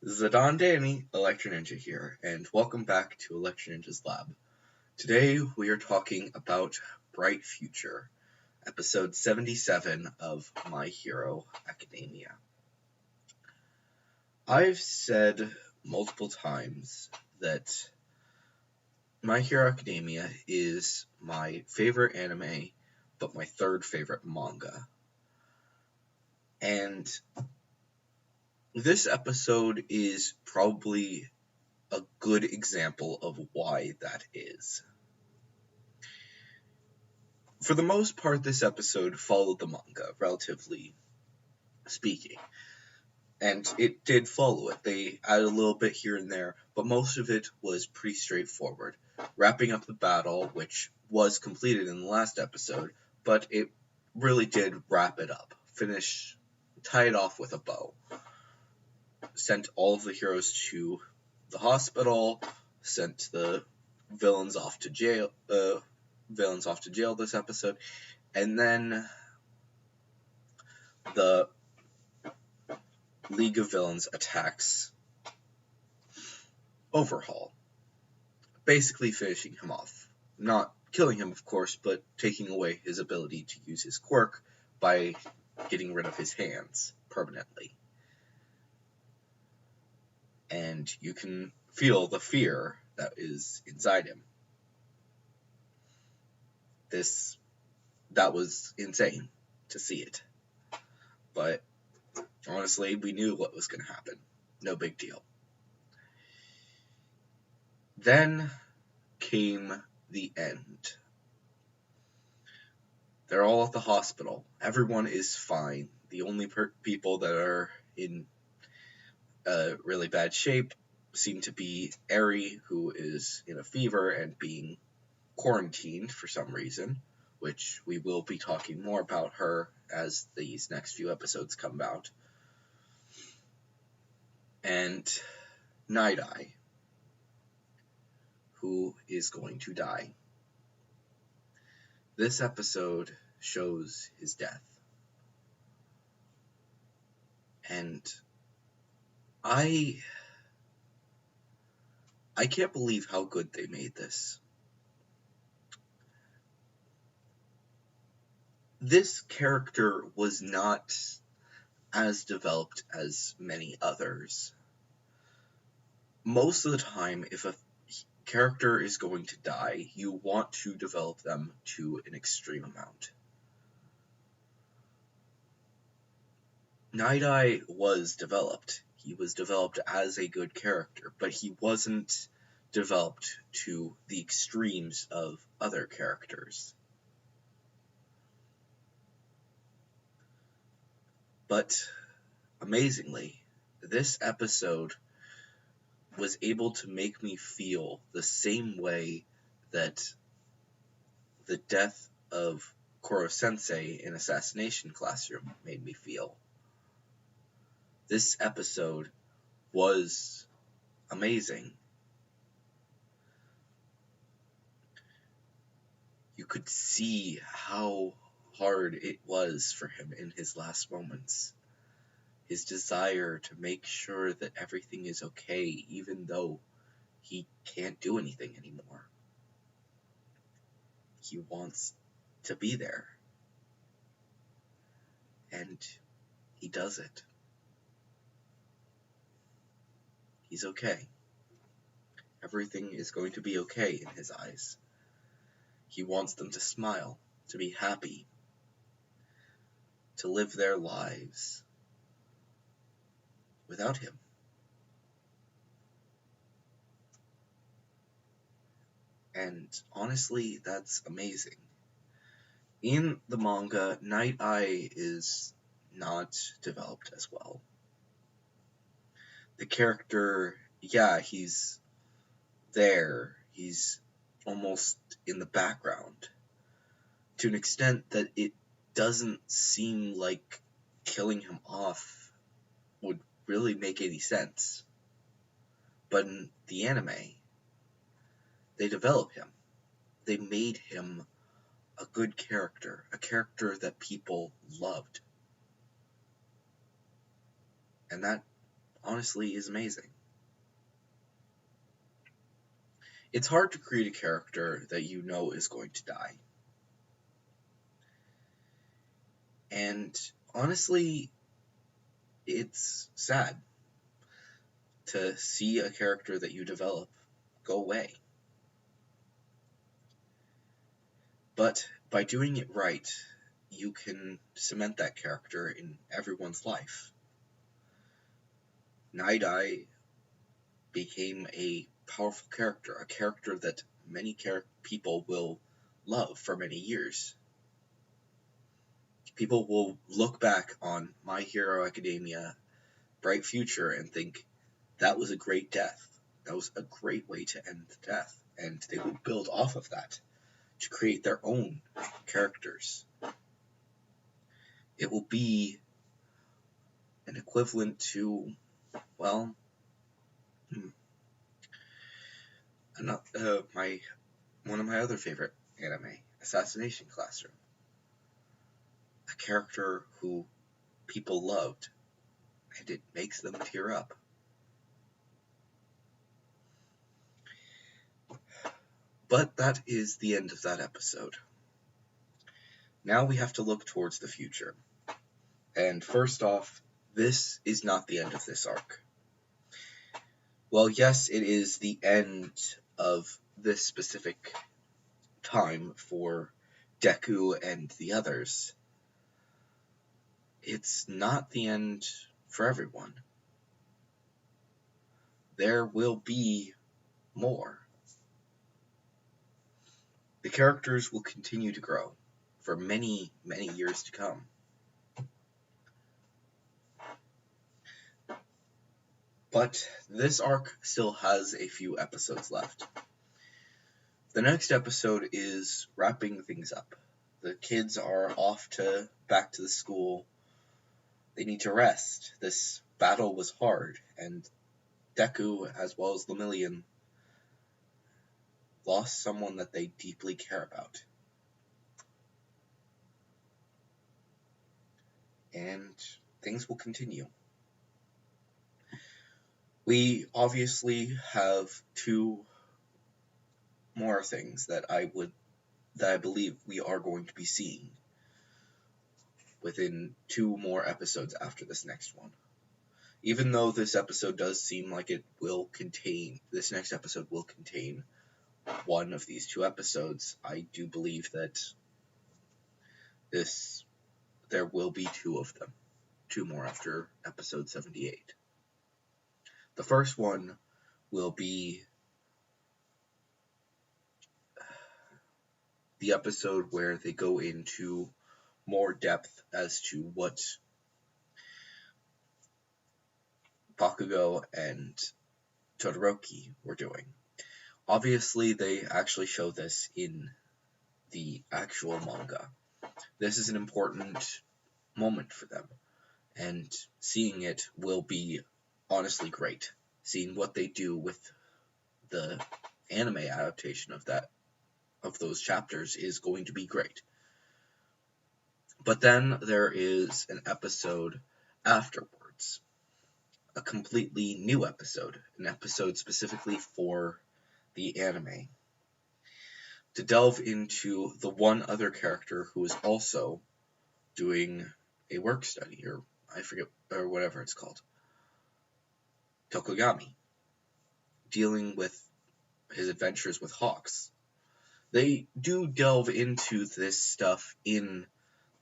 Zidane Danny, Electro Ninja here, and welcome back to Electro Ninja's Lab. Today we are talking about Bright Future, episode 77 of My Hero Academia. I've said multiple times that My Hero Academia is my favorite anime, but my third favorite manga. And this episode is probably a good example of why that is. For the most part, this episode followed the manga, relatively speaking. And it did follow it. They added a little bit here and there, but most of it was pretty straightforward. Wrapping up the battle, which was completed in the last episode, but it really did wrap it up. Tie it off with a bow. Sent all of the heroes to the hospital, sent the villains off to jail this episode, and then the League of Villains attacks Overhaul, basically finishing him off. Not killing him, of course, but taking away his ability to use his quirk by getting rid of his hands permanently. And you can feel the fear that is inside him. That was insane to see it. But honestly, we knew what was going to happen. No big deal. Then came the end. They're all at the hospital. Everyone is fine. The only people that are in really bad shape seem to be Eri, who is in a fever and being quarantined for some reason, which we will be talking more about her as these next few episodes come out. And Night Eye, who is going to die. This episode shows his death. And I can't believe how good they made this. This character was not as developed as many others. Most of the time, if a character is going to die, you want to develop them to an extreme amount. Night Eye was developed. He was developed as a good character, but he wasn't developed to the extremes of other characters. But amazingly, this episode was able to make me feel the same way that the death of Koro Sensei in Assassination Classroom made me feel. This episode was amazing. You could see how hard it was for him in his last moments. His desire to make sure that everything is okay, even though he can't do anything anymore. He wants to be there. And he does it. He's okay. Everything is going to be okay in his eyes. He wants them to smile, to be happy, to live their lives without him. And honestly, that's amazing. In the manga, Night Eye is not developed as well. The character, he's there. He's almost in the background to an extent that it doesn't seem like killing him off would really make any sense. But in the anime, they develop him. They made him a good character, a character that people loved. And that honestly is amazing. It's hard to create a character that you know is going to die. And honestly, it's sad to see a character that you develop go away. But by doing it right, you can cement that character in everyone's life. Night Eye became a powerful character, a character that many people will love for many years. People will look back on My Hero Academia, Bright Future, and think, that was a great death. That was a great way to end the death. And they will build off of that to create their own characters. It will be an equivalent to, well, one of my other favorite anime, Assassination Classroom. A character who people loved, and it makes them tear up. But that is the end of that episode. Now we have to look towards the future. And first off, this is not the end of this arc. Well, yes, it is the end of this specific time for Deku and the others. It's not the end for everyone. There will be more. The characters will continue to grow for many, many years to come. But this arc still has a few episodes left. The next episode is wrapping things up. The kids are off back to the school. They need to rest. This battle was hard, and Deku, as well as Lemillion, lost someone that they deeply care about. And things will continue. We obviously have two more things that I believe we are going to be seeing within 2 more episodes after this next one. Even though this episode does seem like this next episode will contain one of these 2 episodes, I do believe that there will be 2 of them. 2 more after episode 78. The first one will be the episode where they go into more depth as to what Bakugo and Todoroki were doing. Obviously, they actually show this in the actual manga. This is an important moment for them, and seeing it will be honestly great. Seeing what they do with the anime adaptation of those chapters is going to be great. But then there is an episode afterwards, a completely new episode, an episode specifically for the anime, to delve into the one other character who is also doing a work study, or I forget, or whatever it's called, Tokugami, dealing with his adventures with hawks. They do delve into this stuff in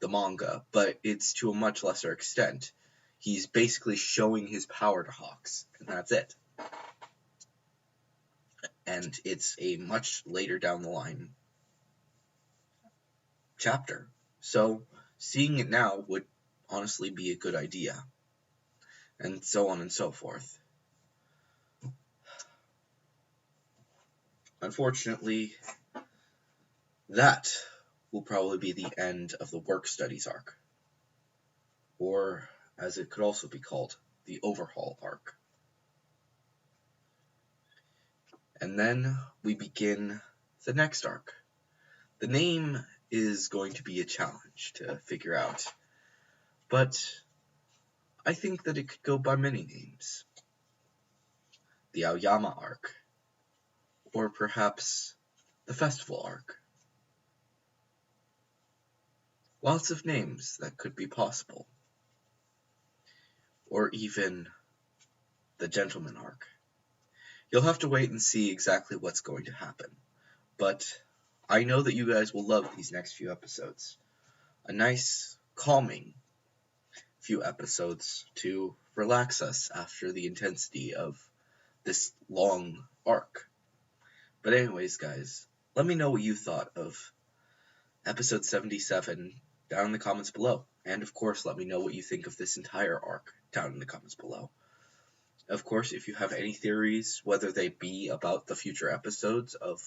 the manga, but it's to a much lesser extent. He's basically showing his power to hawks, and that's it. And it's a much later down the line chapter. So seeing it now would honestly be a good idea. And so on and so forth. Unfortunately, that will probably be the end of the work studies arc. Or, as it could also be called, the overhaul arc. And then we begin the next arc. The name is going to be a challenge to figure out, but I think that it could go by many names. the Aoyama arc, or perhaps the Festival arc. Lots of names that could be possible. Or even the Gentleman arc. You'll have to wait and see exactly what's going to happen. But I know that you guys will love these next few episodes. A nice, calming few episodes to relax us after the intensity of this long arc. But anyways, guys, let me know what you thought of episode 77 down in the comments below. And of course, let me know what you think of this entire arc down in the comments below. Of course, if you have any theories, whether they be about the future episodes of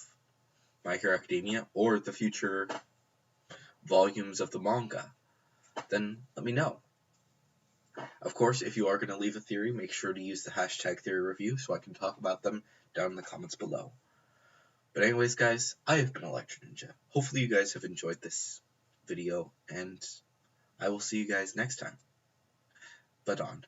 My Hero Academia or the future volumes of the manga, then let me know. Of course, if you are going to leave a theory, make sure to use the hashtag theory review so I can talk about them down in the comments below. But anyways, guys, I have been Electro Ninja. Hopefully you guys have enjoyed this video, and I will see you guys next time. But on.